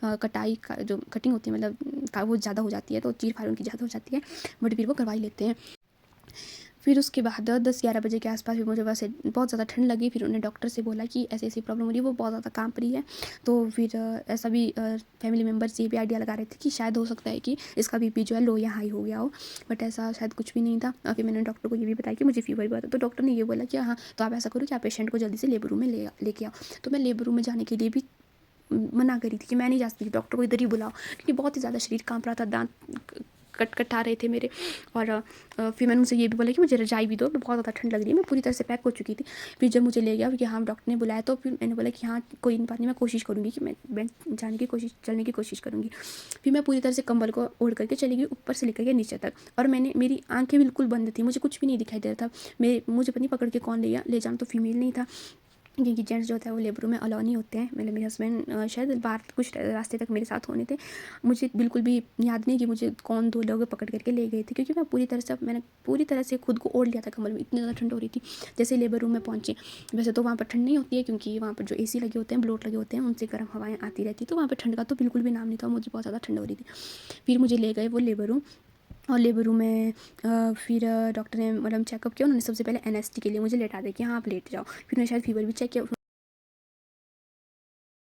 कटाई का जो कटिंग होती है मतलब वो ज़्यादा हो जाती है, तो चीर फाड़ उनकी ज़्यादा हो जाती है, बट फिर वो करवा ही लेते हैं। फिर उसके बाद 10-11 बजे के आसपास भी मुझे वैसे बहुत ज़्यादा ठंड लगी। फिर उन्होंने डॉक्टर से बोला कि ऐसी-ऐसी प्रॉब्लम हो रही है, वो बहुत ज़्यादा काँप रही है। तो फिर ऐसा भी फैमिली मेम्बर्स ये भी आइडिया लगा रहे थे कि शायद हो सकता है कि इसका बीपी जो है लो या हाई हो गया हो, बट ऐसा शायद कुछ भी नहीं था। फिर मैंने डॉक्टर को ये भी बताया कि मुझे फीवर भी आता है, तो डॉक्टर ने ये बोला कि हाँ, तो आप ऐसा करो कि आप पेशेंट को जल्दी से लेबर रूम में लेके आओ। तो मैं लेबर रूम में जाने के लिए भी मना करी थी कि मैं नहीं जा सकती, डॉक्टर को इधर ही बुलाओ, क्योंकि बहुत ही ज़्यादा शरीर काँप रहा था, दाँत कट आ रहे थे मेरे। और फिर मैंने उनसे ये भी बोला कि मुझे रजाई भी दो, मैं बहुत ज़्यादा ठंड लग रही है, मैं पूरी तरह से पैक हो चुकी थी। फिर जब मुझे ले गया क्योंकि हाँ डॉक्टर ने बुलाया, तो फिर मैंने बोला कि हाँ कोई बात नहीं, मैं कोशिश करूँगी कि मैं चलने की कोशिश करूँगी। फिर मैं पूरी तरह से कंबल को ओढ़ करके चली गई ऊपर से लेकर के नीचे तक, और मेरी आंखें बिल्कुल बंद थी, मुझे कुछ भी नहीं दिखाई दे रहा था। मुझे पता नहीं पकड़ के कौन ले जाना तो फीमेल नहीं था, क्योंकि जेंट्स जो होता है वो लेबर रूम में अलाउ नहीं होते हैं। मतलब मेरे हस्बैंड शायद बाहर कुछ रास्ते तक मेरे साथ होने थे, मुझे बिल्कुल भी याद नहीं कि मुझे कौन 2 लोग पकड़ करके ले गए थे, क्योंकि मैंने पूरी तरह से खुद को ओढ़ लिया था कंबल में, इतनी ज़्यादा ठंड हो रही थी। जैसे लेबर रूम में पहुँचे, वैसे तो वहाँ पर ठंड नहीं होती है, क्योंकि वहाँ पर जो एसी लगे होते हैं, ब्लोट लगे होते हैं, उनसे गर्म हवाएँ आती रहती, तो वहाँ पर ठंड का तो बिल्कुल भी नाम नहीं था, मुझे बहुत ज़्यादा ठंड हो रही थी। फिर मुझे ले गए वो लेबर रूम, और लेबर रूम में फिर डॉक्टर ने मतलब चेकअप किया। उन्होंने सबसे पहले एनएसटी के लिए मुझे लेटा दिया कि हाँ आप लेट जाओ। फिर उन्होंने शायद फीवर भी चेक किया।